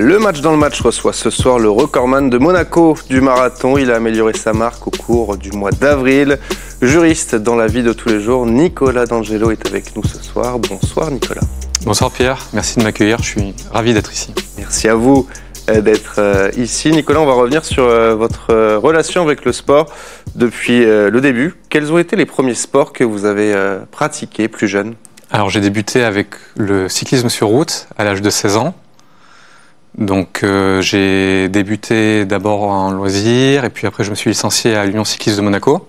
Le match dans le match reçoit ce soir le recordman de Monaco du marathon. Il a amélioré sa marque au cours du mois d'avril. Juriste dans la vie de tous les jours, Nicolas D'Angelo est avec nous ce soir. Bonsoir Nicolas. Bonsoir Pierre, merci de m'accueillir, je suis ravi d'être ici. Merci à vous d'être ici. Nicolas, on va revenir sur votre relation avec le sport depuis le début. Quels ont été les premiers sports que vous avez pratiqués plus jeune? Alors j'ai débuté avec le cyclisme sur route à l'âge de 16 ans. Donc j'ai débuté d'abord en loisir et puis après je me suis licencié à l'Union cycliste de Monaco.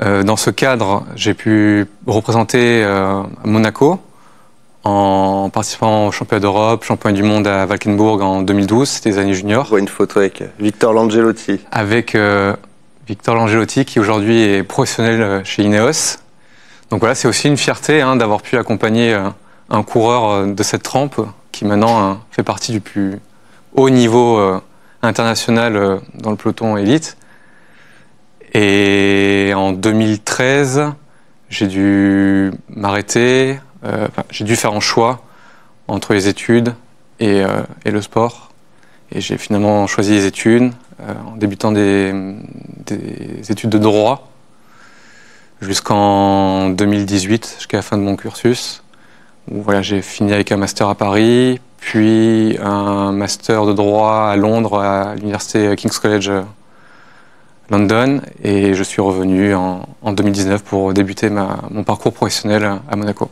Dans ce cadre, j'ai pu représenter Monaco en participant au championnat d'Europe, championnat du monde à Valkenburg en 2012, c'était les années juniors. On voit une photo avec Victor Langelotti. Avec Victor Langelotti qui aujourd'hui est professionnel chez Ineos. Donc voilà, c'est aussi une fierté d'avoir pu accompagner un coureur de cette trempe qui maintenant fait partie du plus haut niveau international dans le peloton élite. Et en 2013, j'ai dû m'arrêter, j'ai dû faire un choix entre les études et le sport. Et j'ai finalement choisi les études en débutant des études de droit jusqu'en 2018, jusqu'à la fin de mon cursus. Où, voilà, j'ai fini avec un master à Paris, puis un master de droit à Londres, à l'université King's College London, et je suis revenu en 2019 pour débuter mon parcours professionnel à Monaco.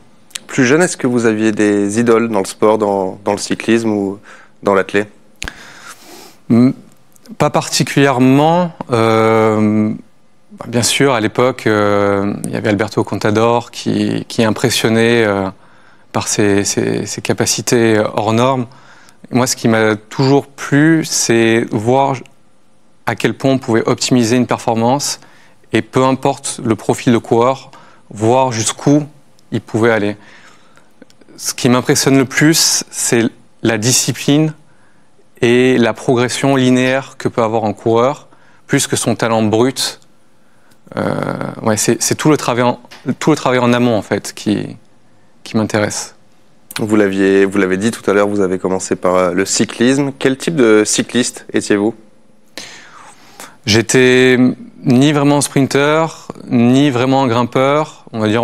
Plus jeune, est-ce que vous aviez des idoles dans le sport, dans le cyclisme ou dans l'athlé? Pas particulièrement. Bien sûr, à l'époque, il y avait Alberto Contador qui impressionnait par ses capacités hors normes. Moi, ce qui m'a toujours plu, c'est voir à quel point on pouvait optimiser une performance et peu importe le profil de coureur, voir jusqu'où il pouvait aller. Ce qui m'impressionne le plus, c'est la discipline et la progression linéaire que peut avoir un coureur, plus que son talent brut. Ouais, c'est tout le travail en amont en fait qui m'intéresse. Vous l'avez dit tout à l'heure, vous avez commencé par le cyclisme. Quel type de cycliste étiez-vous? J'étais ni vraiment sprinter, ni vraiment grimpeur. On va dire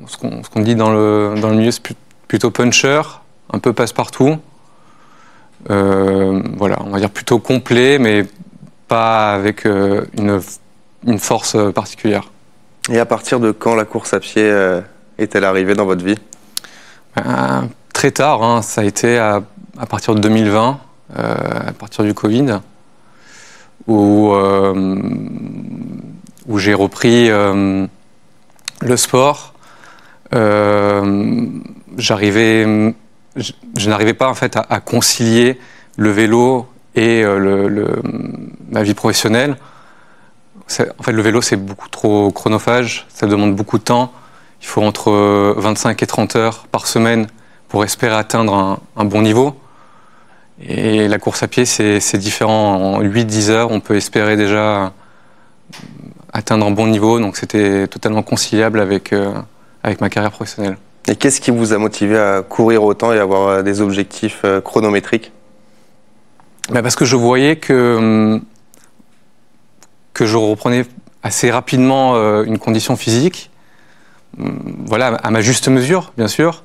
ce qu'on dit dans le milieu, c'est plutôt puncher, un peu passe-partout. Voilà, on va dire plutôt complet, mais pas avec une force particulière. Et à partir de quand la course à pied est-elle arrivée dans votre vie? Très tard, ça a été à partir de 2020, à partir du Covid, où j'ai repris le sport. Je n'arrivais pas en fait à concilier le vélo et ma vie professionnelle. En fait, le vélo, c'est beaucoup trop chronophage, ça demande beaucoup de temps. Il faut entre 25 et 30 heures par semaine pour espérer atteindre un bon niveau. Et la course à pied, c'est différent. En 8-10 heures, on peut espérer déjà atteindre un bon niveau. Donc c'était totalement conciliable avec ma carrière professionnelle. Et qu'est-ce qui vous a motivé à courir autant et avoir des objectifs chronométriques? Parce que je voyais que je reprenais assez rapidement une condition physique. Voilà, à ma juste mesure, bien sûr,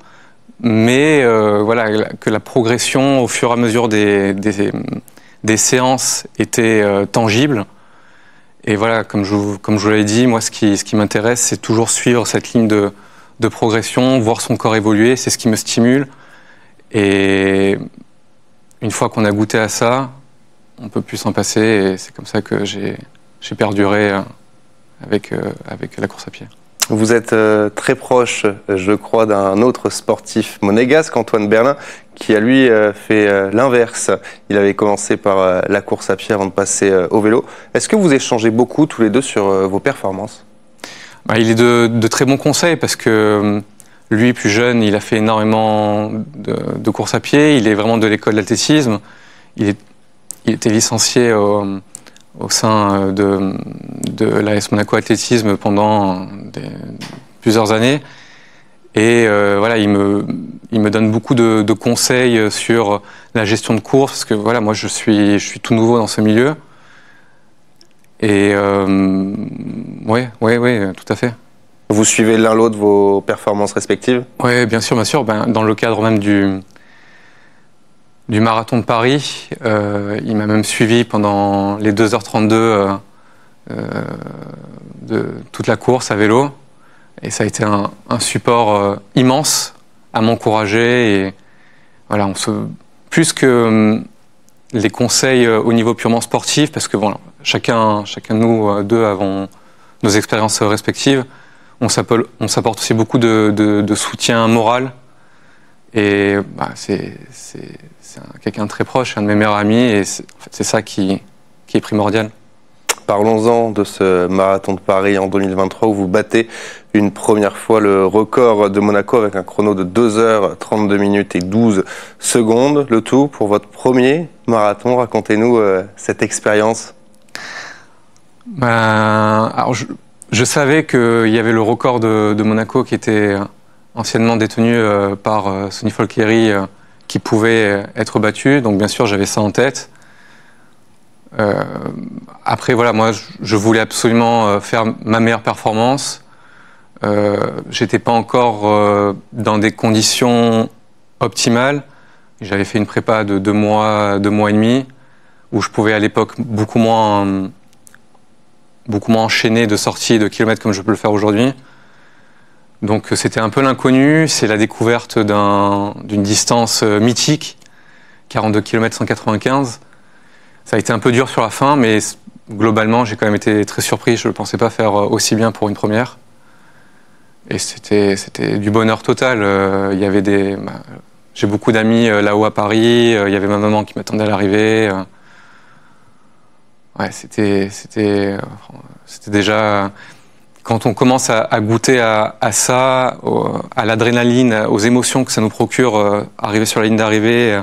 mais voilà, que la progression au fur et à mesure des séances était tangible. Et voilà, comme je vous l'avais dit, moi, ce qui m'intéresse, c'est toujours suivre cette ligne de progression, voir son corps évoluer, c'est ce qui me stimule. Et une fois qu'on a goûté à ça, on ne peut plus s'en passer, et c'est comme ça que j'ai perduré avec la course à pied. Vous êtes très proche, je crois, d'un autre sportif monégasque, Antoine Berlin, qui a lui fait l'inverse. Il avait commencé par la course à pied avant de passer au vélo. Est-ce que vous échangez beaucoup tous les deux sur vos performances? Il est de très bons conseils parce que lui, plus jeune, il a fait énormément de course à pied. Il est vraiment de l'école d'athlétisme. Il était licencié au sein de l'AS Monaco Athlétisme pendant plusieurs années. Et voilà, il me il me donne beaucoup de conseils sur la gestion de course, parce que voilà, moi je suis tout nouveau dans ce milieu. Et oui, tout à fait. Vous suivez l'un l'autre vos performances respectives? Oui, bien sûr, bien sûr. Ben, dans le cadre même du marathon de Paris, il m'a même suivi pendant les 2h32 de toute la course à vélo. Et ça a été un support immense à m'encourager. Et voilà, plus que les conseils au niveau purement sportif, parce que voilà, chacun de nous deux avons nos expériences respectives. On s'apporte aussi beaucoup de soutien moral. Et bah, c'est quelqu'un de très proche, un de mes meilleurs amis, et c'est ça qui est primordial. Parlons-en de ce marathon de Paris en 2023 où vous battez une première fois le record de Monaco avec un chrono de 2h32 minutes et 12 secondes. Le tout pour votre premier marathon. Racontez-nous cette expérience. Alors je savais qu'il y avait le record de Monaco qui était anciennement détenu par Sonny Folcheri qui pouvait être battu. Donc bien sûr, j'avais ça en tête. Après, voilà, moi, je voulais absolument faire ma meilleure performance. J'étais pas encore dans des conditions optimales. J'avais fait une prépa de 2 mois et demi, où je pouvais à l'époque beaucoup moins enchaîner de sorties de kilomètres comme je peux le faire aujourd'hui. Donc c'était un peu l'inconnu, c'est la découverte d'une distance mythique, 42 km 195. Ça a été un peu dur sur la fin, mais globalement, j'ai quand même été très surpris. Je ne pensais pas faire aussi bien pour une première. Et c'était du bonheur total. J'ai beaucoup d'amis là-haut à Paris. Il y avait ma maman qui m'attendait à l'arrivée. Ouais, c'était déjà... Quand on commence à goûter à ça, à l'adrénaline, aux émotions que ça nous procure, arriver sur la ligne d'arrivée,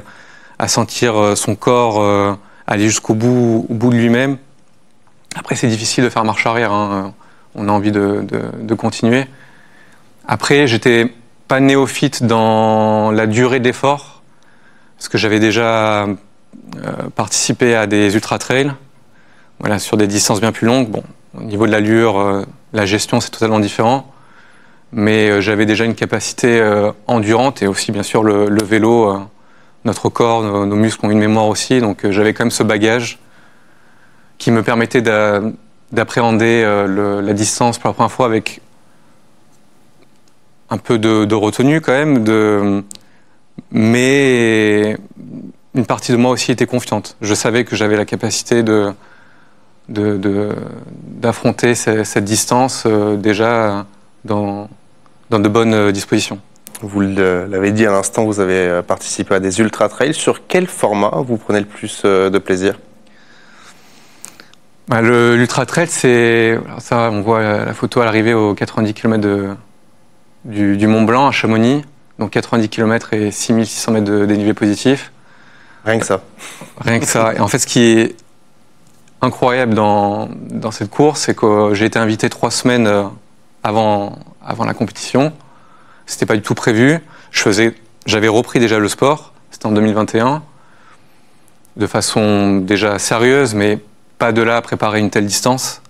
à sentir son corps... aller jusqu'au bout, au bout de lui-même. Après, c'est difficile de faire marche arrière. Hein. On a envie de continuer. Après, j'étais pas néophyte dans la durée d'effort, parce que j'avais déjà participé à des ultra-trails, voilà, sur des distances bien plus longues. Bon, au niveau de l'allure, la gestion, c'est totalement différent. Mais j'avais déjà une capacité endurante, et aussi, bien sûr, le vélo... notre corps, nos muscles ont une mémoire aussi, donc j'avais quand même ce bagage qui me permettait d'appréhender la distance pour la première fois avec un peu de retenue quand même, mais une partie de moi aussi était confiante. Je savais que j'avais la capacité d'affronter cette distance déjà dans de bonnes dispositions. Vous l'avez dit à l'instant, vous avez participé à des ultra-trails. Sur quel format vous prenez le plus de plaisir? L'ultra-trail, c'est... Ça, on voit la photo à l'arrivée aux 90 km du Mont Blanc à Chamonix. Donc 90 km et 6600 mètres de dénivelé positif. Rien que ça. Rien que ça. Et en fait, ce qui est incroyable dans cette course, c'est que j'ai été invité 3 semaines avant la compétition. C'était pas du tout prévu. J'avais repris déjà le sport. C'était en 2021. De façon déjà sérieuse, mais pas de là à préparer une telle distance.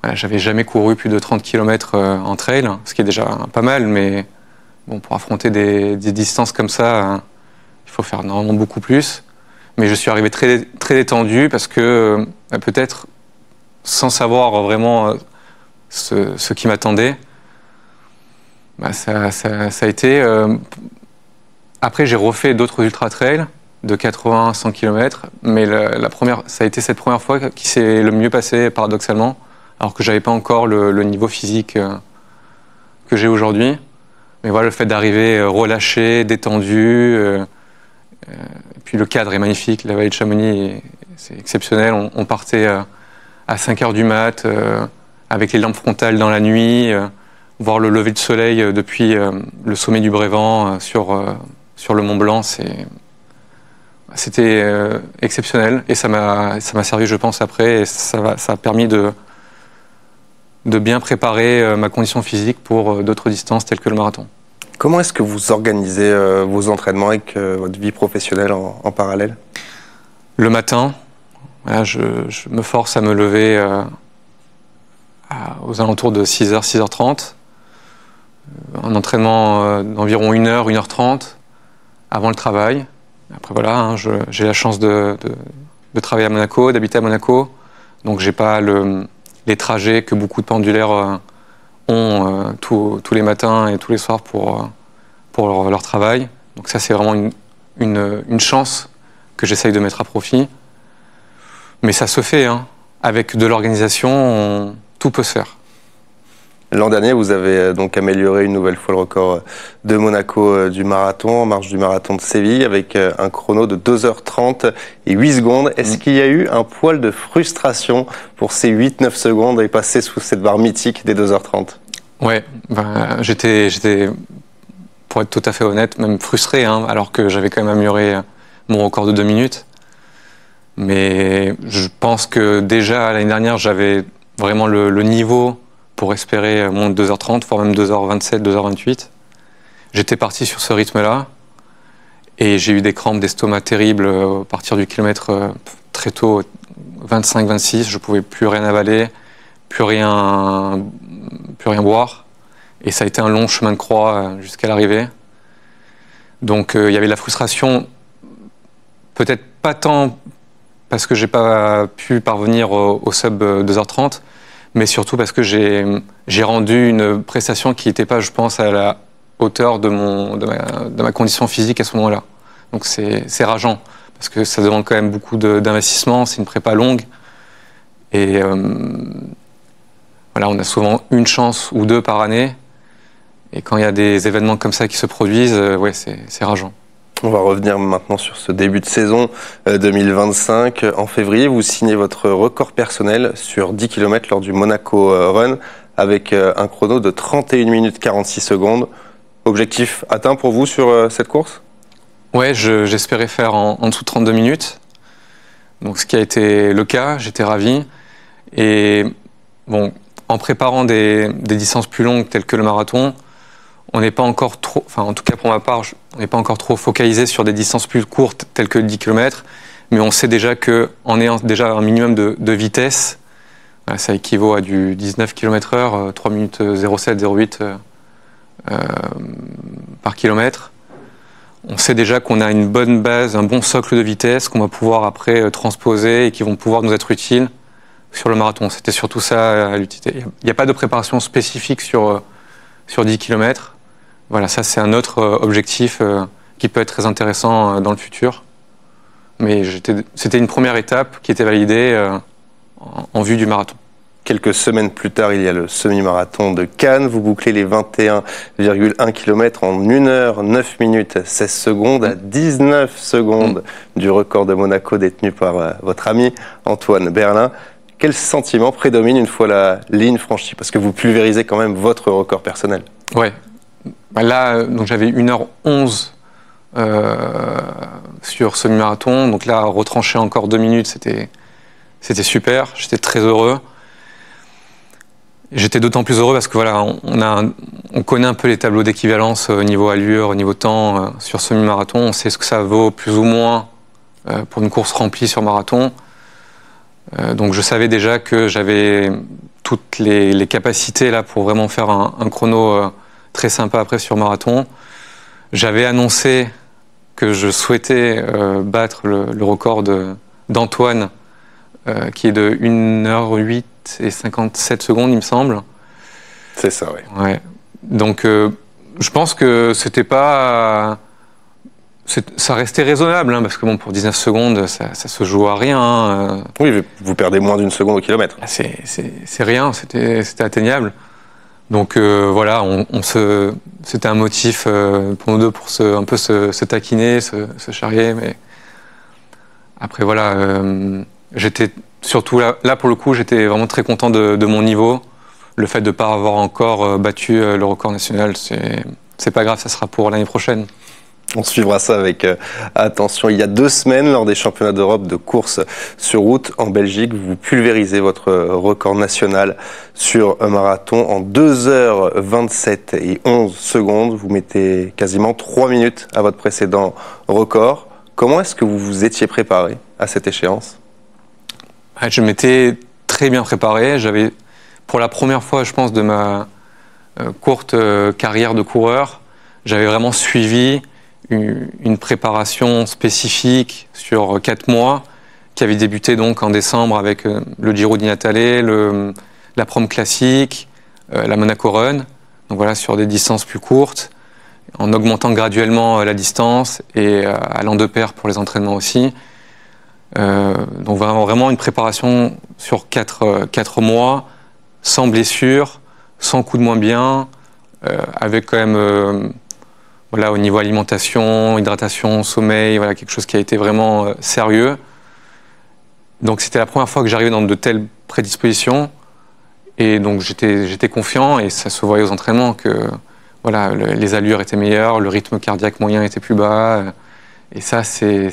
Voilà, j'avais jamais couru plus de 30 km en trail, ce qui est déjà pas mal, mais bon, pour affronter des distances comme ça, il faut faire normalement beaucoup plus. Mais je suis arrivé très, très détendu parce que peut-être sans savoir vraiment ce qui m'attendait, ça a été... Après, j'ai refait d'autres ultra-trails de 80-100 km, mais ça a été cette première fois qui s'est le mieux passé, paradoxalement, alors que je n'avais pas encore le niveau physique que j'ai aujourd'hui. Mais voilà, le fait d'arriver relâché, détendu, et puis le cadre est magnifique, la vallée de Chamonix, c'est exceptionnel. On partait à 5 h du mat, avec les lampes frontales dans la nuit, voir le lever de soleil depuis le sommet du Brévent sur le Mont Blanc, c'était exceptionnel. Et ça m'a servi, je pense, après, et ça a permis de bien préparer ma condition physique pour d'autres distances telles que le marathon. Comment est-ce que vous organisez vos entraînements avec votre vie professionnelle en parallèle? Le matin, voilà, je me force à me lever aux alentours de 6h, 6h30. Un entraînement d'environ 1h, 1h30 avant le travail. Après voilà, hein, j'ai la chance de travailler à Monaco, d'habiter à Monaco. Donc j'ai pas les trajets que beaucoup de pendulaires ont tous les matins et tous les soirs pour leur travail. Donc ça c'est vraiment une chance que j'essaye de mettre à profit. Mais ça se fait, hein. Avec de l'organisation, tout peut se faire. L'an dernier, vous avez donc amélioré une nouvelle fois le record de Monaco du marathon, en marge du marathon de Séville, avec un chrono de 2h30 et 8 secondes. Est-ce qu'il y a eu un poil de frustration pour ces 8-9 secondes et passer sous cette barre mythique des 2h30? Ouais, j'étais, pour être tout à fait honnête, même frustré, hein, alors que j'avais quand même amélioré mon record de 2 minutes. Mais je pense que déjà l'année dernière, j'avais vraiment le niveau pour espérer mon 2h30, voire même 2h27, 2h28. J'étais parti sur ce rythme-là et j'ai eu des crampes d'estomac terribles à partir du kilomètre très tôt, 25-26. Je ne pouvais plus rien avaler, plus rien boire. Et ça a été un long chemin de croix jusqu'à l'arrivée. Donc il y avait de la frustration, peut-être pas tant parce que j'ai pas pu parvenir au sub 2h30, mais surtout parce que j'ai rendu une prestation qui n'était pas, je pense, à la hauteur de ma condition physique à ce moment-là. Donc c'est rageant, parce que ça demande quand même beaucoup d'investissement, c'est une prépa longue, et voilà, on a souvent une chance ou deux par année, et quand il y a des événements comme ça qui se produisent, ouais, c'est rageant. On va revenir maintenant sur ce début de saison 2025. En février, vous signez votre record personnel sur 10 km lors du Monaco Run avec un chrono de 31 minutes 46 secondes. Objectif atteint pour vous sur cette course? Ouais, j'espérais faire en dessous de 32 minutes. Donc, ce qui a été le cas, j'étais ravi. Et bon, en préparant des distances plus longues telles que le marathon, on n'est pas encore trop, enfin en tout cas pour ma part, on n'est pas encore trop focalisé sur des distances plus courtes telles que 10 km, mais on sait déjà qu'en ayant déjà un minimum de vitesse, ça équivaut à du 19 km/h, 3 minutes 07, 08 par kilomètre. On sait déjà qu'on a une bonne base, un bon socle de vitesse qu'on va pouvoir après transposer et qui vont pouvoir nous être utiles sur le marathon. C'était surtout ça l'utilité. Il n'y a pas de préparation spécifique sur 10 km. Voilà, ça c'est un autre objectif qui peut être très intéressant dans le futur. Mais c'était une première étape qui était validée en vue du marathon. Quelques semaines plus tard, il y a le semi-marathon de Cannes. Vous bouclez les 21,1 km en 1h, 9 minutes, 16 secondes, à 19 secondes du record de Monaco détenu par votre ami Antoine Berlin. Quel sentiment prédomine une fois la ligne franchie? Parce que vous pulvérisez quand même votre record personnel. Ouais. Là, donc j'avais 1h11 sur semi-marathon. Donc là, retrancher encore 2 minutes, c'était super. J'étais très heureux. J'étais d'autant plus heureux parce que voilà, on connaît un peu les tableaux d'équivalence au niveau allure, au niveau temps sur semi-marathon. On sait ce que ça vaut plus ou moins pour une course remplie sur marathon. Donc je savais déjà que j'avais toutes les capacités là pour vraiment faire un chrono très sympa après sur marathon. J'avais annoncé que je souhaitais battre le record d'Antoine qui est de 1h08 et 57 secondes, il me semble. C'est ça, oui. Ouais. Donc, je pense que c'était pas... ça restait raisonnable, hein, parce que bon, pour 19 secondes, ça se joue à rien. Hein. Oui, vous perdez moins d'une seconde au kilomètre. C'est rien, c'était atteignable. Donc voilà, c'était un motif pour nous deux pour un peu se taquiner, se charrier. Mais après, voilà... j'étais surtout là pour le coup, j'étais vraiment très content de mon niveau. Le fait de ne pas avoir encore battu le record national, c'est pas grave, ça sera pour l'année prochaine. On suivra ça avec attention. Il y a 2 semaines, lors des championnats d'Europe de course sur route en Belgique, vous pulvérisez votre record national sur un marathon en 2h27 et 11 secondes. Vous mettez quasiment 3 minutes à votre précédent record. Comment est-ce que vous vous étiez préparé à cette échéance? Je m'étais très bien préparé. J'avais, pour la première fois, je pense, de ma courte carrière de coureur, j'avais vraiment suivi une préparation spécifique sur 4 mois qui avait débuté donc en décembre avec le Giro di Natale, la Prom classique, la Monaco Run, donc voilà, sur des distances plus courtes, en augmentant graduellement la distance et allant de pair pour les entraînements aussi. Donc vraiment une préparation sur 4 mois, sans blessure, sans coup de moins bien, avec quand même voilà, au niveau alimentation, hydratation, sommeil, voilà, quelque chose qui a été vraiment sérieux. Donc c'était la première fois que j'arrivais dans de telles prédispositions. Et donc j'étais confiant et ça se voyait aux entraînements que voilà, les allures étaient meilleures, le rythme cardiaque moyen était plus bas. Et ça, c'est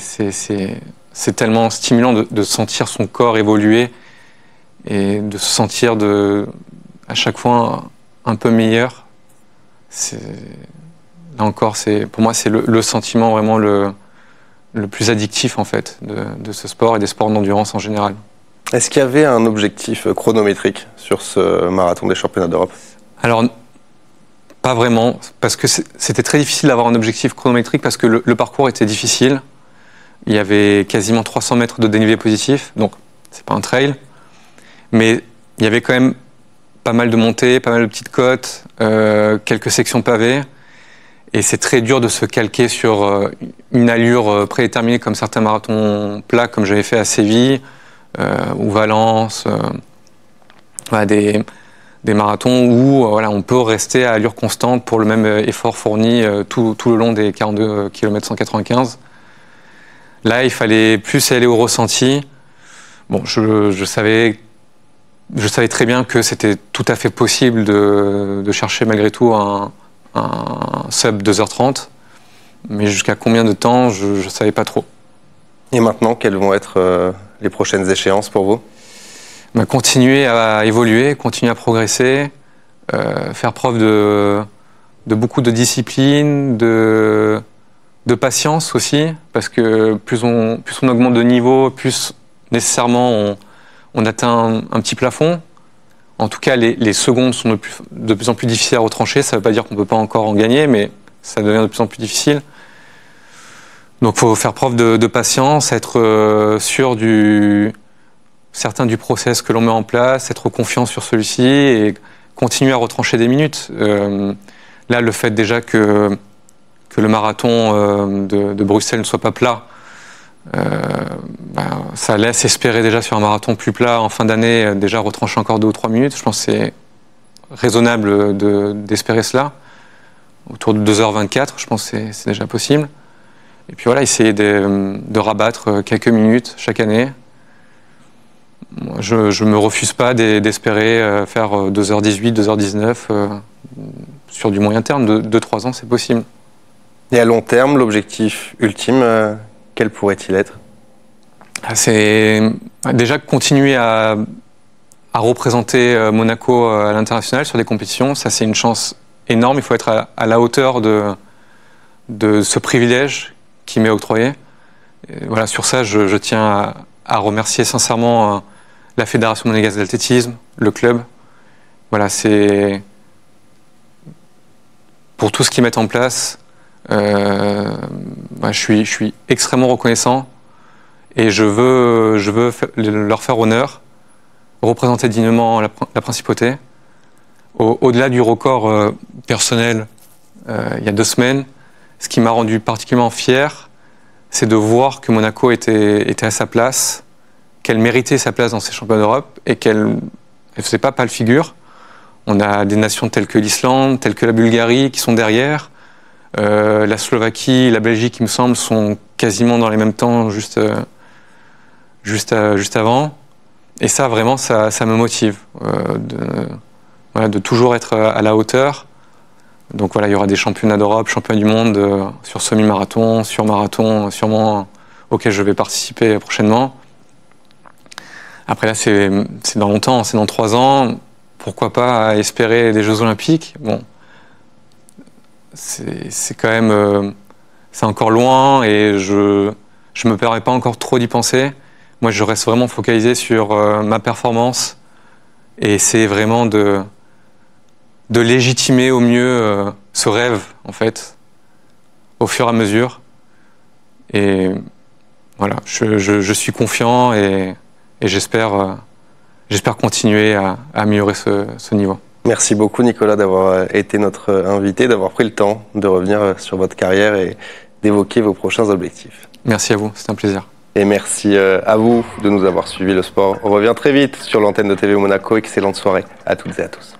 tellement stimulant de sentir son corps évoluer et de se sentir à chaque fois un peu meilleur. Là encore, pour moi, c'est le sentiment vraiment le plus addictif en fait de ce sport et des sports d'endurance en général. Est-ce qu'il y avait un objectif chronométrique sur ce marathon des championnats d'Europe? Alors, pas vraiment, parce que c'était très difficile d'avoir un objectif chronométrique parce que le parcours était difficile. Il y avait quasiment 300 mètres de dénivelé positif, donc c'est pas un trail, mais il y avait quand même pas mal de montées, pas mal de petites côtes, quelques sections pavées. Et c'est très dur de se calquer sur une allure prédéterminée comme certains marathons plats, comme j'avais fait à Séville ou Valence. Voilà, des marathons où voilà, on peut rester à allure constante pour le même effort fourni tout le long des 42 km 195. Là, il fallait plus aller au ressenti. Bon, je savais très bien que c'était tout à fait possible de chercher malgré tout un sub 2h30, mais jusqu'à combien de temps, je ne savais pas trop. Et maintenant, quelles vont être les prochaines échéances pour vous? Continuer à évoluer, continuer à progresser, faire preuve de beaucoup de discipline, de patience aussi, parce que plus on augmente de niveau, plus nécessairement on atteint un petit plafond. En tout cas, les secondes sont de plus en plus difficiles à retrancher. Ça ne veut pas dire qu'on ne peut pas encore en gagner, mais ça devient de plus en plus difficile. Donc il faut faire preuve de patience, être sûr certain du process que l'on met en place, être confiant sur celui-ci et continuer à retrancher des minutes. Là, le fait déjà que le marathon de Bruxelles ne soit pas plat, ça laisse espérer déjà sur un marathon plus plat en fin d'année, déjà retrancher encore 2 ou 3 minutes. Je pense que c'est raisonnable d'espérer cela. Autour de 2h24, je pense que c'est déjà possible. Et puis voilà, essayer de rabattre quelques minutes chaque année. Moi, je ne me refuse pas d'espérer faire 2h18, 2h19 sur du moyen terme. 2-3 ans, c'est possible. Et à long terme, l'objectif ultime, quel pourrait-il être? C'est déjà continuer à représenter Monaco à l'international sur des compétitions. Ça, c'est une chance énorme. Il faut être à la hauteur de ce privilège qui m'est octroyé. Et voilà, sur ça, je tiens à remercier sincèrement la Fédération monégasque d'athlétisme, le club. Voilà, c'est pour tout ce qu'ils mettent en place. Je suis extrêmement reconnaissant et je veux leur faire honneur, représenter dignement la principauté. Au-delà du record personnel, il y a 2 semaines, ce qui m'a rendu particulièrement fier, c'est de voir que Monaco était à sa place, qu'elle méritait sa place dans ces championnats d'Europe et qu'elle ne faisait pas pâle figure. On a des nations telles que l'Islande, telles que la Bulgarie qui sont derrière. La Slovaquie, la Belgique, il me semble, sont quasiment dans les mêmes temps, juste avant. Et ça, vraiment, ça me motive de toujours être à la hauteur. Donc voilà, il y aura des championnats d'Europe, championnats du monde sur semi-marathon, sur marathon, sûrement auxquels je vais participer prochainement. Après là, c'est dans longtemps, c'est dans 3 ans. Pourquoi pas espérer des Jeux Olympiques? Bon, c'est quand même, c'est encore loin et je me permets pas encore trop d'y penser. Moi, je reste vraiment focalisé sur ma performance et essayer vraiment de légitimer au mieux ce rêve, en fait, au fur et à mesure. Et voilà, je suis confiant et j'espère continuer à améliorer ce niveau. Merci beaucoup Nicolas d'avoir été notre invité, d'avoir pris le temps de revenir sur votre carrière et d'évoquer vos prochains objectifs. Merci à vous, c'est un plaisir. Et merci à vous de nous avoir suivis. Le sport, on revient très vite sur l'antenne de TV Monaco. Excellente soirée à toutes et à tous.